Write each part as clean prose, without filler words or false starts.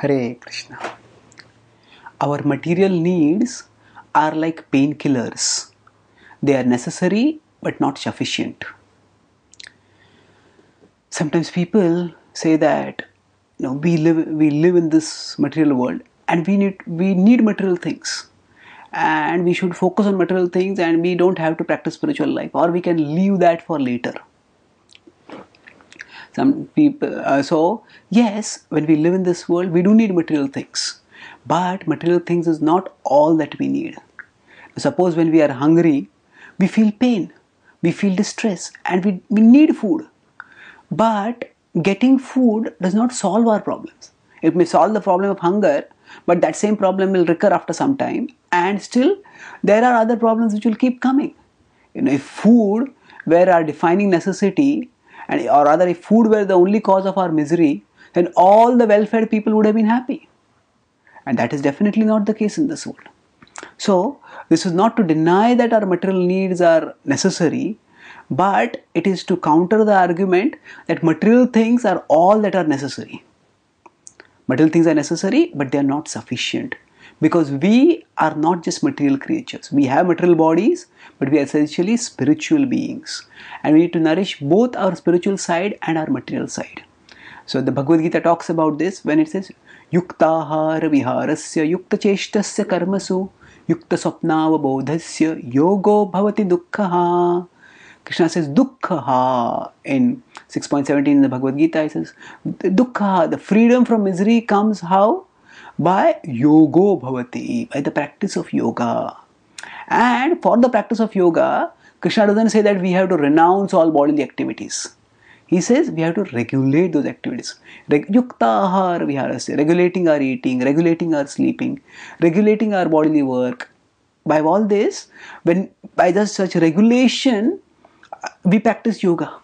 Hare Krishna. Our material needs are like painkillers. They are necessary but not sufficient. Sometimes people say that we live in this material world and we need material things, and we should focus on material things, and we don't have to practice spiritual life, or we can leave that for later. Some people, so yes, when we live in this world, we do need material things, but material things is not all that we need. Suppose when we are hungry, we feel pain, we feel distress, and we need food. But getting food does not solve our problems. It may solve the problem of hunger, but that same problem will recur after some time, and still there are other problems which will keep coming. If food were our defining necessity, or rather if food were the only cause of our misery, then all the well-fed people would have been happy. And that is definitely not the case in this world. So this is not to deny that our material needs are necessary, but it is to counter the argument that material things are all that are necessary. Material things are necessary, but they are not sufficient, because we are not just material creatures. We have material bodies, but we are essentially spiritual beings, and we need to nourish both our spiritual side and our material side. So the Bhagavad Gita talks about this when it says yuktahara viharasya yukta cheshtasya karmasu yukta swapnavabodhasya yogo bhavati dukkhaha. Krishna says dukkhaha in 6.17 in the Bhagavad Gita. He says dukkhaha, the freedom from misery comes how? By yogo bhavati, by the practice of yoga. And for the practice of yoga, Krishna doesn't say that we have to renounce all bodily activities. He says we have to regulate those activities. Yuktahara viharasya, regulating our eating, regulating our sleeping, regulating our bodily work. By all this, by just such regulation, we practice yoga.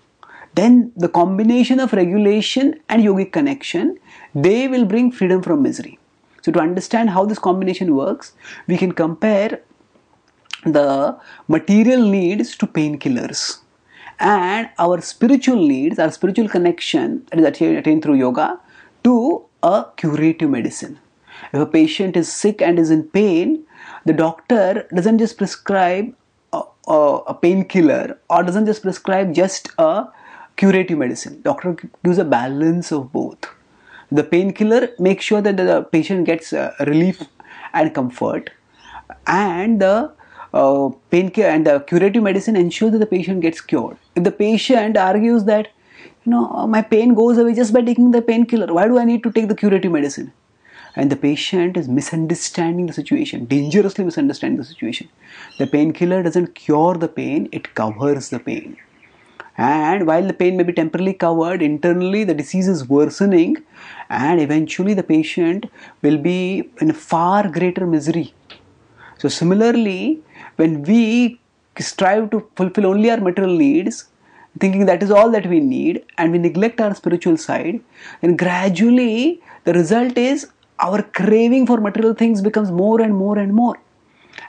Then the combination of regulation and yogic connection, they will bring freedom from misery. So to understand how this combination works, we can compare the material needs to painkillers, and our spiritual needs, our spiritual connection that is attained through yoga, to a curative medicine. If a patient is sick and is in pain, the doctor doesn't just prescribe a painkiller, or doesn't just prescribe just a curative medicine. Doctor gives a balance of both. The painkiller makes sure that the patient gets relief and comfort, and the painkiller and the curative medicine ensures that the patient gets cured. If the patient argues that my pain goes away just by taking the painkiller, why do I need to take the curative medicine? And the patient is misunderstanding the situation, dangerously misunderstanding the situation. The painkiller doesn't cure the pain, it covers the pain. And while the pain may be temporarily covered, internally the disease is worsening, and eventually the patient will be in far greater misery. So similarly, when we strive to fulfill only our material needs, thinking that is all that we need, and we neglect our spiritual side, then gradually the result is our craving for material things becomes more and more and more.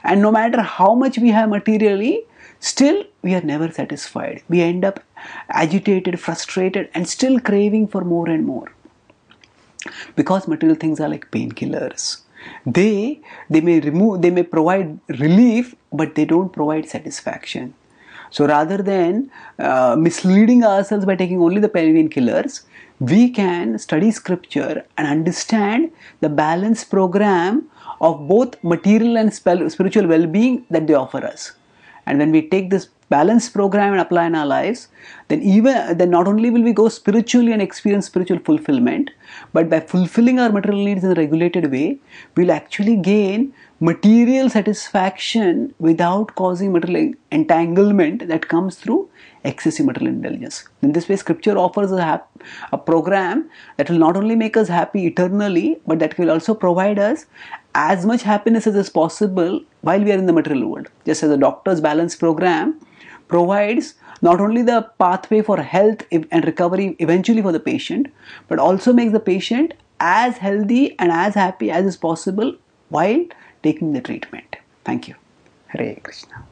And no matter how much we have materially, still we are never satisfied. We end up agitated, frustrated, and still craving for more and more. Because material things are like painkillers. They may provide relief, but they don't provide satisfaction. So rather than misleading ourselves by taking only the painkillers, we can study scripture and understand the balance program of both material and spiritual well-being that they offer us. And when we take this balanced program and apply in our lives, then not only will we go spiritually and experience spiritual fulfillment, but by fulfilling our material needs in a regulated way, we'll actually gain material satisfaction without causing material entanglement that comes through excessive material indulgence. In this way, scripture offers a program that will not only make us happy eternally, but that will also provide us as much happiness as is possible while we are in the material world. Just as a doctor's balance program provides not only the pathway for health and recovery eventually for the patient, but also makes the patient as healthy and as happy as is possible while taking the treatment. Thank you. Hare Krishna.